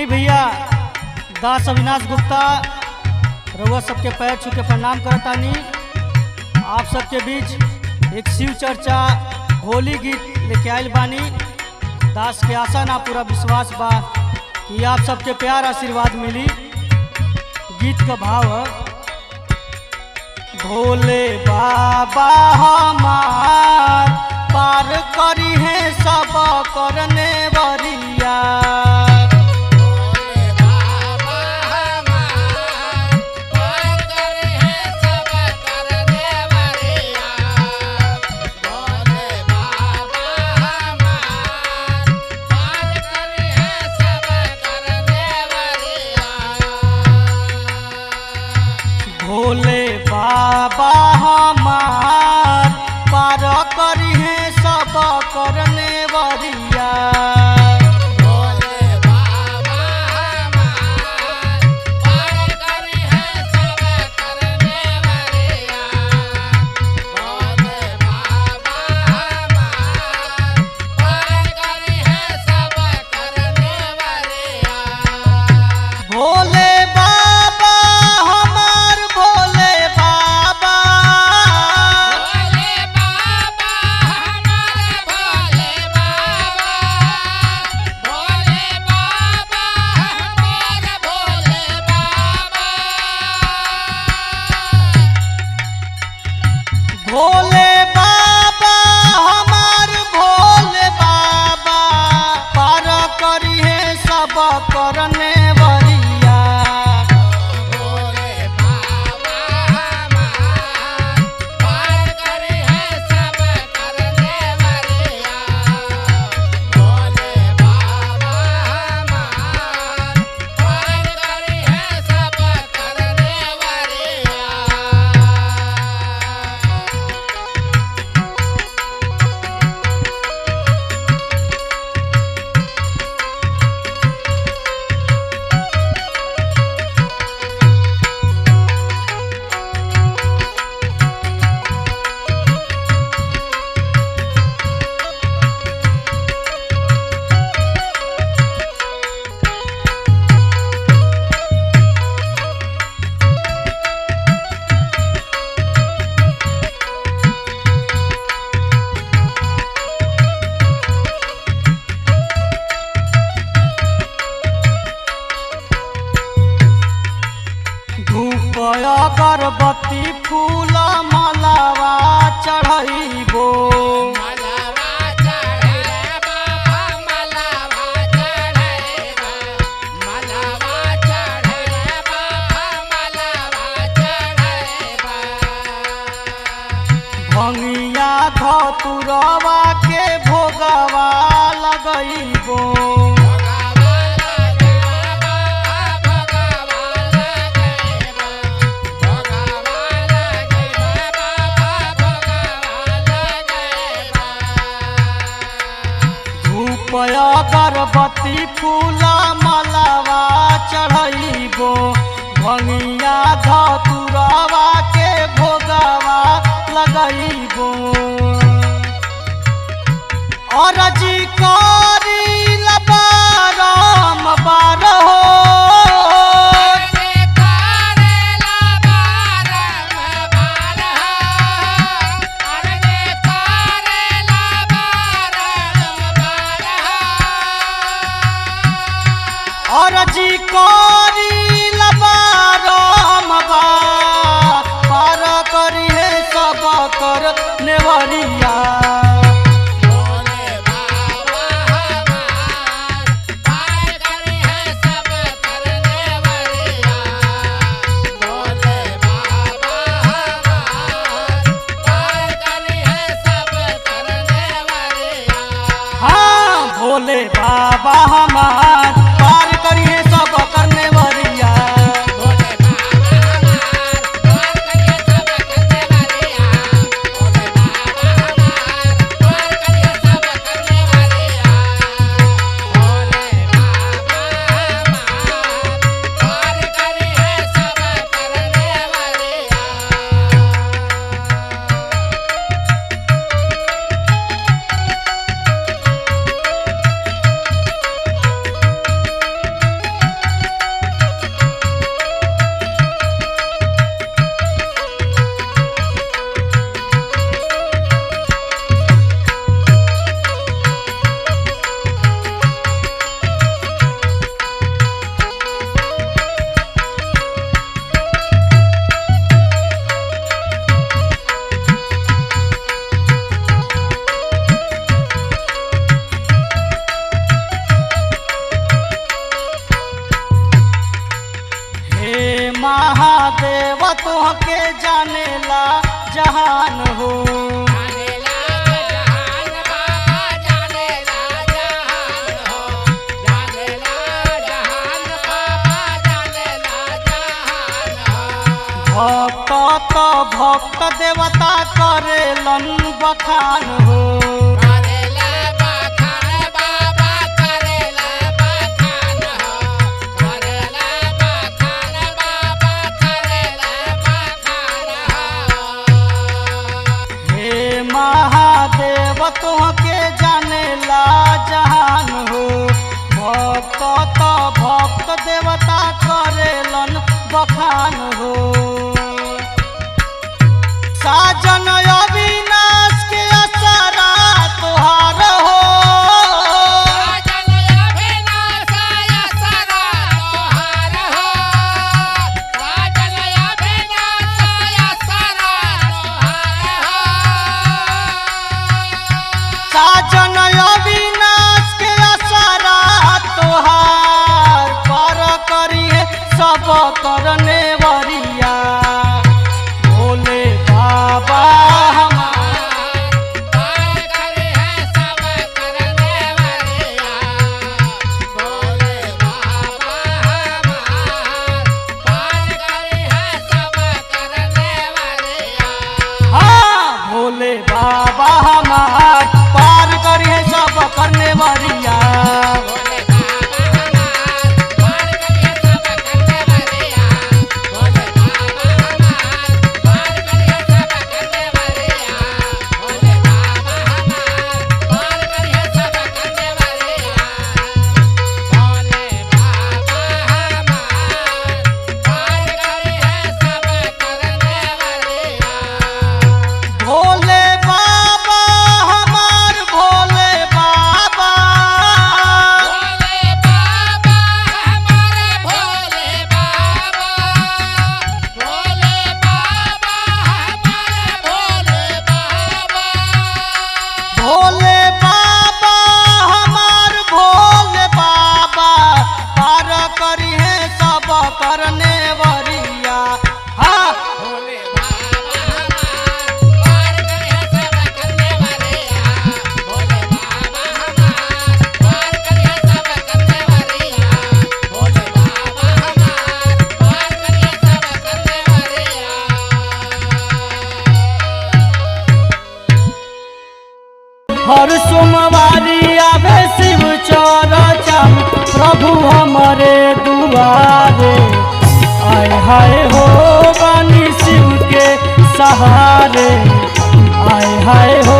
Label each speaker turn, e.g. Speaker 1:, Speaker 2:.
Speaker 1: आई भैया दास अविनाश गुप्ता रउआ सबके पैर छू के प्रणाम करतानी। आप सबके बीच एक शिव चर्चा होली गीत लेके आयल बानी। दास के आशा ना पूरा विश्वास बा कि आप सबके प्यार आशीर्वाद मिली। गीत का भाव है, भोले बाबा हमार पार करी है सब करने वरिया। भोले बाबा हमार पार करी है सब करने वरिया।
Speaker 2: भोले बाबा हमार पार करी है सब करने वरिया। भोले बाबा हमार पार करी है सब करने वरिया।
Speaker 1: भोले बाबा हमार भोले बाबा
Speaker 2: भोले बाबा हमार भोले बाबा। भोले बाबा हमार भोले बाबा।
Speaker 1: भोले बाबा हमार भोले बाबा पार करी है सब करने वरिया।
Speaker 2: भोले बाबा हमार पार करी है सब करने वरिया। भोले बाबा हमार पार करी है सब करने वरिया।
Speaker 1: धूप अगरबत्ती फूल मलावा चढ़ैबो।
Speaker 2: मलावा चढ़े बाबा मलावा चढ़े बा। मलावा चढ़े बाबा मलावा चढ़े बा।
Speaker 1: भंगिया धतुरवा के भोगवा लगैबो।
Speaker 2: भगवा लगे बाबा भगवा लगे बा। भगवा लगे बाबा भगवा लगे बा।
Speaker 1: धूप अगरबत्ती फूल मलावा चढ़ैबो। भंगिया धतुरवा के भोगवा लगैबो। अरजी करी लबारम बारहो।
Speaker 2: अरे करेला बारम बारह। अरे करेला बारम बारह।
Speaker 1: अरजी करी लबारम पार करी है सब कर नेवरिया।
Speaker 2: भोले बाबा हमार पार करी है सब करने वरिया। भोले बाबा हमार पार करी है सब करने वरिया।
Speaker 1: हाँ, भोले बाबा हमार पार करी है सब करने वरिया।
Speaker 2: भोले बाबा हमार पार करी है सब करने वरिया। भोले बाबा हमार पार करी है सब करने वरिया। भोले बाबा हमार पार करी है सब करने वरिया।
Speaker 1: जहान हो।
Speaker 2: जानेला जहान बाबा जानेला जहान हो, जानेला जहान बाबा जानेला जहान हो।
Speaker 1: भक्त तो भक्त देवता करेलन बखान हो।
Speaker 2: करेला बखान बाबा करेला बखान हो, करेला बखान बाबा करेला बखान हो।
Speaker 1: हे महादेव तुहके जानेला जहान हो। भक्त तो भक्त देवता करेलन बखान हो। साजन अविनाश के असरा तुहार हो।
Speaker 2: साजन अविनाश असरा तोहार हो, साजन अविनाश असरा तोहार हो।
Speaker 1: साजन अविनाश के असरा तुहार पर करिए सब करने वरिया। भोले बाबा
Speaker 2: पार करे है सब करने वालिया, भोले बाबा हमार पार करे है सब करने वालिया।
Speaker 1: हाँ भोले बाबा हमार पार करिए सब करने वरिया।
Speaker 2: भोले बाबा हमार पार करे सब करने वालिया, भोले बाबा हमार पार करे सब करने वालिया, भोले बाबा हमार पार करे सब करने वालिया, भोले बाबा हमार पार करे है सब करने वालिया।
Speaker 1: भोले बाबा हमार भोले बाबा।
Speaker 2: भोले बाबा हमारे भोले बाबा, भोले बाबा हमारे भोले बाबा।
Speaker 1: भोले बाबा हमार भोले बाबा पार करिए सब करने वरिया। हाँ
Speaker 2: भोले बाबा हमार पार करे सब करने वालिया, भोले बाबा हमार पार करे सब करने वालिया, भोले बाबा हमार पार करे सब करने वालिया।
Speaker 1: हर सोमवारी आवे शिव चर्चा प्रभु हमारे दुआरे। आय हाय हो बानी शिव के सहारे। आय हाय हो